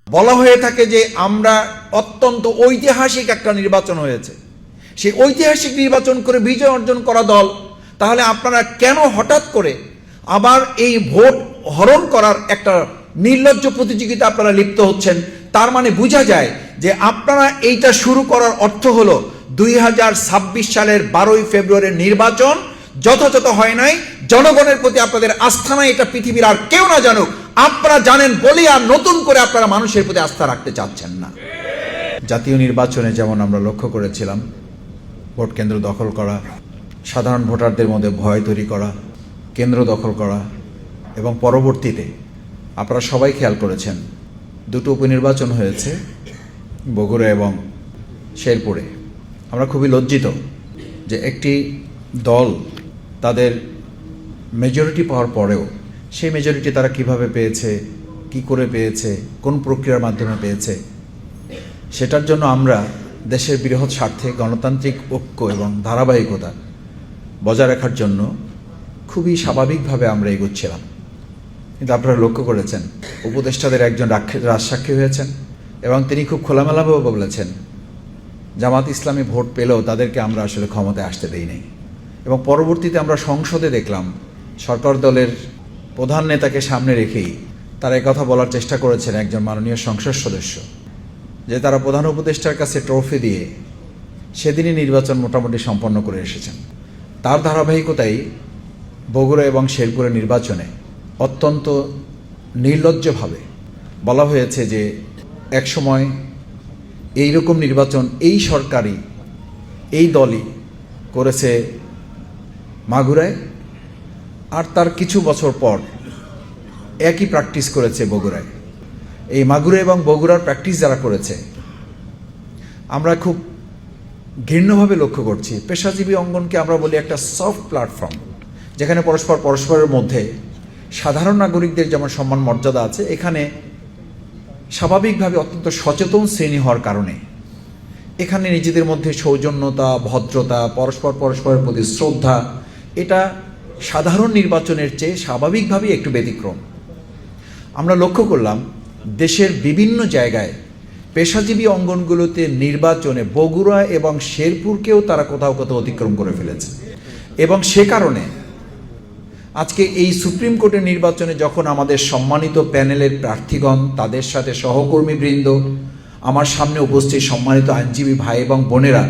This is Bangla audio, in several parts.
বলা হয়ে থাকে যে আমরা অত্যন্ত ঐতিহাসিক একটা নির্বাচন হয়েছে, সেই ঐতিহাসিক নির্বাচন করে বিজয় অর্জন করা দল, তাহলে আপনারা কেন হঠাৎ করে আবার এই ভোট হরণ করার একটা নির্লজ্জ প্রতিযোগিতা আপনারা লিপ্ত হচ্ছেন? তার মানে বোঝা যায় যে আপনারা এইটা শুরু করার অর্থ হলো 2026 সালের 12ই ফেব্রুয়ারির নির্বাচন যথাযথ হয় নাই, জনগণের প্রতি আপনাদের আস্থা নাই, এটা পৃথিবীর আর কেউ না জানুক, আপনারা জানেন বলে আর নতুন করে আপনারা মানুষের প্রতি আস্থা রাখতে চাচ্ছেন না। জাতীয় নির্বাচনে যেমন আমরা লক্ষ্য করেছিলাম ভোট কেন্দ্র দখল করা, সাধারণ ভোটারদের মধ্যে ভয় তৈরি করা, কেন্দ্র দখল করা, এবং পরবর্তীতে আপনারা সবাই খেয়াল করেছেন দুটো উপনির্বাচন হয়েছে বগুড়া এবং শেরপুরে। আমরা খুবই লজ্জিত যে একটি দল তাদের মেজরিটি পাওয়ার পরেও সেই মেজরিটি তারা কিভাবে পেয়েছে, কি করে পেয়েছে, কোন প্রক্রিয়ার মাধ্যমে পেয়েছে, সেটার জন্য আমরা দেশের বৃহৎ স্বার্থে গণতান্ত্রিক ঐক্য এবং ধারাবাহিকতা বজায় রাখার জন্য খুবই স্বাভাবিকভাবে আমরা এগোচ্ছিলাম। কিন্তু আপনারা লক্ষ্য করেছেন উপদেষ্টাদের একজন রাজসাক্ষী হয়েছেন এবং তিনি খুব খোলামেলাভাবে বলেছেন জামাত ইসলামী ভোট পেলেও তাদেরকে আমরা আসলে ক্ষমতায় আসতে দেই নাই। এবং পরবর্তীতে আমরা সংসদে দেখলাম সরকার দলের প্রধান নেতাকে সামনে রেখেই তারা কথা বলার চেষ্টা করেছেন একজন মাননীয় সংসদ সদস্য, যে তারা প্রধান উপদেষ্টার কাছে ট্রফি দিয়ে সেদিনই নির্বাচন মোটামুটি সম্পন্ন করে এসেছেন। তার ধারাবাহিকতাই বগুড়া এবং শেরপুরের নির্বাচনে অত্যন্ত নির্লজ্জভাবে বলা হয়েছে যে একসময় এইরকম নির্বাচন এই সরকারই, এই দলই করেছে মাগুরায়, আর তার কিছু বছর পর একই প্র্যাকটিস করেছে বগুড়ায়। এই মাগুরা এবং বগুড়ার প্র্যাকটিস যারা করেছে আমরা খুব ঘৃণ্যভাবে লক্ষ্য করছি। পেশাজীবী অঙ্গনকে আমরা বলি একটা সফট প্ল্যাটফর্ম, যেখানে পরস্পরের মধ্যে সাধারণ নাগরিকদের যেমন সম্মান মর্যাদা আছে, এখানে স্বাভাবিকভাবে অত্যন্ত সচেতন শ্রেণী হওয়ার কারণে এখানে নিজেদের মধ্যে সৌজন্যতা, ভদ্রতা, পরস্পরের প্রতি শ্রদ্ধা, এটা সাধারণ নির্বাচনের চেয়ে স্বাভাবিকভাবেই একটু ব্যতিক্রম। আমরা লক্ষ্য করলাম দেশের বিভিন্ন জায়গায় পেশাজীবী অঙ্গনগুলোতে নির্বাচনে বগুড়া এবং শেরপুরকেও তারা কোথাও অতিক্রম করে ফেলেছে। এবং সে কারণে আজকে এই সুপ্রিম কোর্টের নির্বাচনে যখন আমাদের সম্মানিত প্যানেলের প্রার্থীগণ, তাদের সাথে সহকর্মীবৃন্দ, আমার সামনে উপস্থিত সম্মানিত আইনজীবী ভাই এবং বোনেরা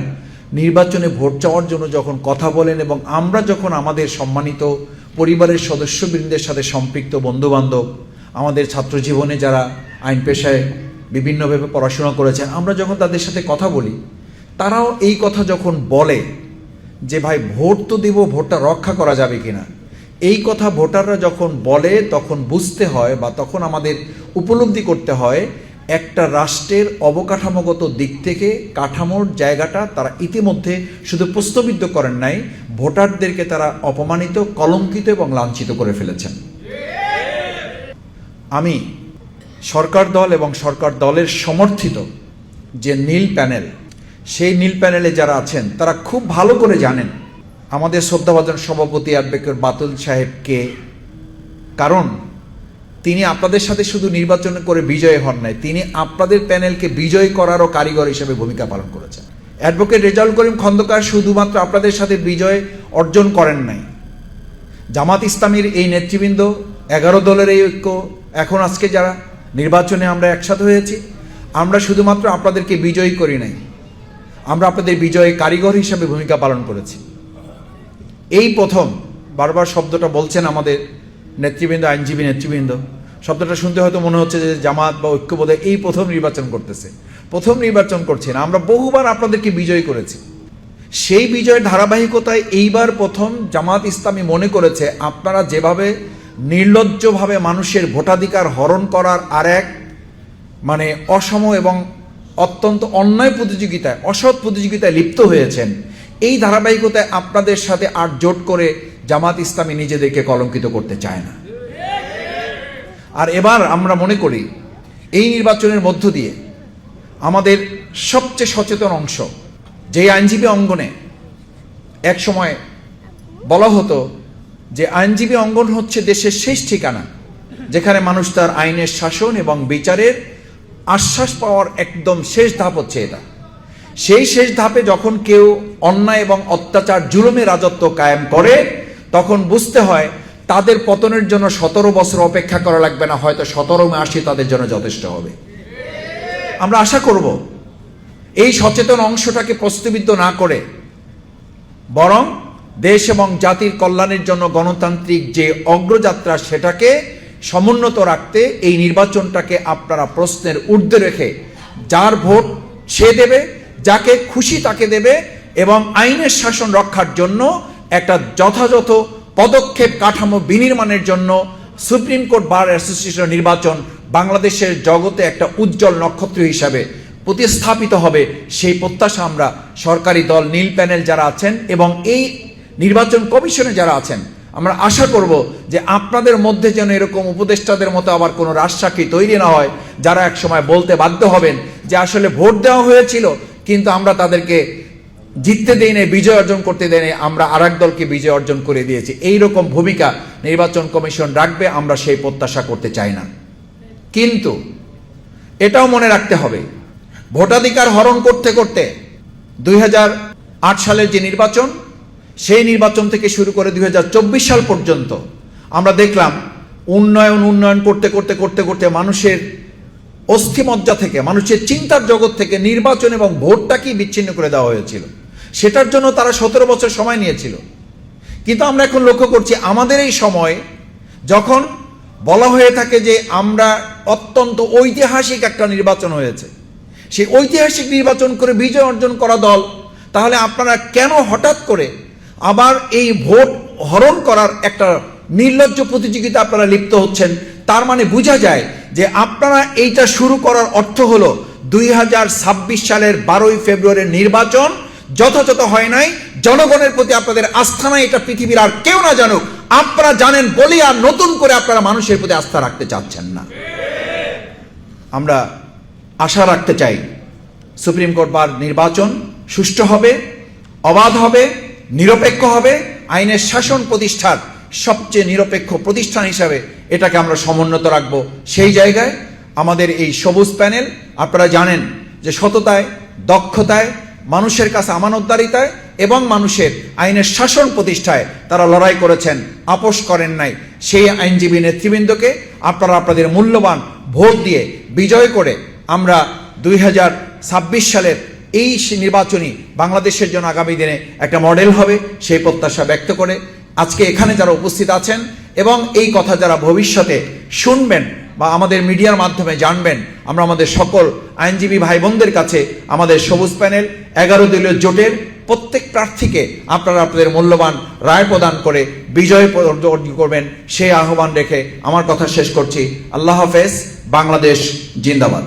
নির্বাচনে ভোট চাওয়ার জন্য যখন কথা বলেন, এবং আমরা যখন আমাদের সম্মানিত পরিবারের সদস্যবৃন্দের সাথে সম্পৃক্ত বন্ধুবান্ধব, আমাদের ছাত্র জীবনে যারা আইন পেশায় বিভিন্নভাবে পড়াশোনা করেছেন, আমরা যখন তাদের সাথে কথা বলি, তারাও এই কথা যখন বলে যে ভাই ভোট তো দেব, ভোটটা রক্ষা করা যাবে কিনা, এই কথা ভোটাররা যখন বলে তখন বুঝতে হয় বা তখন আমাদের উপলব্ধি করতে হয় একটা রাষ্ট্রের অবকাঠামোগত দিক থেকে কাঠামোর জায়গাটা তারা ইতিমধ্যে শুধু প্রশ্নবিদ্ধ করেন নাই, ভোটারদেরকে তারা অপমানিত, কলঙ্কিত এবং লাঞ্ছিত করে ফেলেছেন। আমি সরকার দল এবং সরকার দলের সমর্থিত যে নীল প্যানেল, সেই নীল প্যানেলে যারা আছেন তারা খুব ভালো করে জানেন আমাদের শ্রদ্ধাভাজন সভাপতি অ্যাডভোকেট বাতুল সাহেবকে, কারণ তিনি আপনাদের সাথে শুধু নির্বাচন করে বিজয় হন নাই, তিনি আপনাদের প্যানেলকে বিজয় করারও কারিগর হিসেবে ভূমিকা পালন করেছেন। অ্যাডভোকেট রেজাউল করিম খন্দকার শুধুমাত্র আপনাদের সাথে বিজয় অর্জন করেন নাই, জামাত ইসলামীর এই নেতৃবৃন্দ 11 দলের এই ঐক্য, এখন আজকে যারা নির্বাচনে আমরা একসাথে হয়েছি, আমরা শুধুমাত্র আপনাদেরকে বিজয়ী করি নাই, আমরা আপনাদের বিজয় কারিগর হিসেবে ভূমিকা পালন করেছি। এই প্রথম, বারবার শব্দটা বলছেন আমাদের নেতৃবৃন্দ, আইনজীবী নেতৃবৃন্দ, শব্দটা শুনতে হয়তো মনে হচ্ছে যে জামাত বা ঐক্যবোধে এই প্রথম নির্বাচন করতেছে। প্রথম নির্বাচন করছে না, আমরা বহুবার আপনাদেরকে বিজয় করেছি। সেই বিজয়ের ধারাবাহিকতায় এইবার প্রথম জামাত ইসলামী মনে করেছে আপনারা যেভাবে নির্লজ্জভাবে মানুষের ভোটাধিকার হরণ করার আর এক মানে অসম এবং অত্যন্ত অন্যায় প্রতিযোগিতায়, অসৎ প্রতিযোগিতায় লিপ্ত হয়েছেন, এই ধারাবাহিকতায় আপনাদের সাথে আর জোট করে জামাত ইসলামী নিজেদেরকে কলঙ্কিত করতে চায় না। আর এবার আমরা মনে করি এই নির্বাচনের মধ্য দিয়ে আমাদের সবচেয়ে সচেতন অংশ, যে আইনজীবী অঙ্গনে এক সময় বলা হতো যে আইনজীবী অঙ্গন হচ্ছে দেশের শেষ ঠিকানা, যেখানে মানুষ তার আইনের শাসন এবং বিচারের আশ্বাস পাওয়ার একদম শেষ ধাপ হচ্ছে এটা। সেই শেষ ধাপে যখন কেউ অন্যায় এবং অত্যাচার জুলুমে রাজত্ব কায়েম করে, তখন বুঝতে হয় তাদের পতনের জন্য 17 বছর অপেক্ষা করা লাগবে না, হয়তো 17 মাসই তাদের জন্য যথেষ্ট হবে। আমরা আশা করব এই সচেতন অংশটাকে প্রশ্নবিদ্ধ না করে বরং দেশ এবং জাতির কল্যাণের জন্য গণতান্ত্রিক যে অগ্রযাত্রা সেটাকে সমুন্নত রাখতে এই নির্বাচনটাকে আপনারা প্রশ্নের ঊর্ধ্বে রেখে যার ভোট সে দেবে, যাকে খুশি তাকে দেবে, এবং আইনের শাসন রক্ষার জন্য একটা যথাযথ পদক্ষেপ কাঠামো বিনির্মাণের জন্য সুপ্রিম কোর্ট বার অ্যাসোসিয়েশন নির্বাচন বাংলাদেশের জগতে একটা উজ্জ্বল নক্ষত্র হিসাবে প্রতিস্থাপিত হবে, সেই প্রত্যাশা আমরা সরকারি দল, নীল প্যানেল যারা আছেন এবং এই নির্বাচন কমিশনে যারা আছেন, আমরা আশা করব যে আপনাদের মধ্যে যেন এরকম উপদেষ্টাদের মতো আবার কোনো রাজসাক্ষী তৈরি না হয়, যারা একসময় বলতে বাধ্য হবেন যে আসলে ভোট দেওয়া হয়েছিল কিন্তু আমরা তাদেরকে জিততে দেই নাই, বিজয় অর্জন করতে দেই নাই, আমরা আরেক দলকে বিজয় অর্জন করে দিয়েছি। এইরকম ভূমিকা নির্বাচন কমিশন রাখবে, আমরা সেই প্রত্যাশা করতে চাই না। কিন্তু এটাও মনে রাখতে হবে, ভোটাধিকার হরণ করতে করতে 2008 সালের যে নির্বাচন, সেই নির্বাচন থেকে শুরু করে 2024 সাল পর্যন্ত আমরা দেখলাম উন্নয়ন করতে করতে করতে করতে মানুষের অস্থিমজ্জা থেকে, মানুষের চিন্তার জগৎ থেকে নির্বাচন এবং ভোটটাকেই বিচ্ছিন্ন করে দেওয়া হয়েছিল। সেটার জন্য তারা 17 বছর সময় নিয়েছিল। কিন্তু আমরা এখন লক্ষ্য করছি আমাদের এই সময় যখন বলা হয়ে থাকে যে আমরা অত্যন্ত ঐতিহাসিক একটা নির্বাচন হয়েছে, সেই ঐতিহাসিক নির্বাচন করে বিজয় অর্জন করা দল, তাহলে আপনারা কেন হঠাৎ করে আবার এই ভোট হরণ করার একটা নির্লজ্জ প্রতিযোগিতা আপনারা লিপ্ত হচ্ছেন? তার মানে বোঝা যায় যে আপনারা এইটা শুরু করার অর্থ হলো 2026 সালের 12ই ফেব্রুয়ারির নির্বাচন যথাযথ হয় নাই, জনগণের প্রতি আপনাদের আস্থা নাই, এটা পৃথিবীর আর কেউ না জানুক, আপনারা জানেন বলি আর নতুন করে আপনারা মানুষের প্রতি আস্থা রাখতে চাচ্ছেন না। আমরা আশা রাখতে চাই সুপ্রিম কোর্ট বার নির্বাচন সুষ্ঠু হবে, অবাধ হবে, নিরপেক্ষ হবে, আইনের শাসন প্রতিষ্ঠার সবচেয়ে নিরপেক্ষ প্রতিষ্ঠান হিসাবে এটাকে আমরা সমুন্নত রাখবো। সেই জায়গায় আমাদের এই সবুজ প্যানেল, আপনারা জানেন যে সততায়, দক্ষতায়, মানুষের কাছে আমানতদারিতায় এবং মানুষের আইনের শাসন প্রতিষ্ঠায় তারা লড়াই করেছেন, আপোষ করেন নাই। সেই আইনজীবী নেতৃবৃন্দকে আপনারা আপনাদের মূল্যবান ভোট দিয়ে বিজয় করে আমরা 2026 সালের এই নির্বাচনী বাংলাদেশের জন্য আগামী দিনে একটা মডেল হবে, সেই প্রত্যাশা ব্যক্ত করে আজকে এখানে যারা উপস্থিত আছেন এবং এই কথা যারা ভবিষ্যতে শুনবেন বা আমাদের মিডিয়ার মাধ্যমে জানবেন, আমরা আমাদের সকল আইনজীবী ভাই বোনদের কাছে আমাদের সবুজ প্যানেল 11 দলীয় জোটের প্রত্যেক প্রার্থীকে আপনারা আপনাদের মূল্যবান রায় প্রদান করে বিজয় অর্জন করবেন, সেই আহ্বান রেখে আমার কথা শেষ করছি। আল্লাহ হাফেজ। বাংলাদেশ জিন্দাবাদ।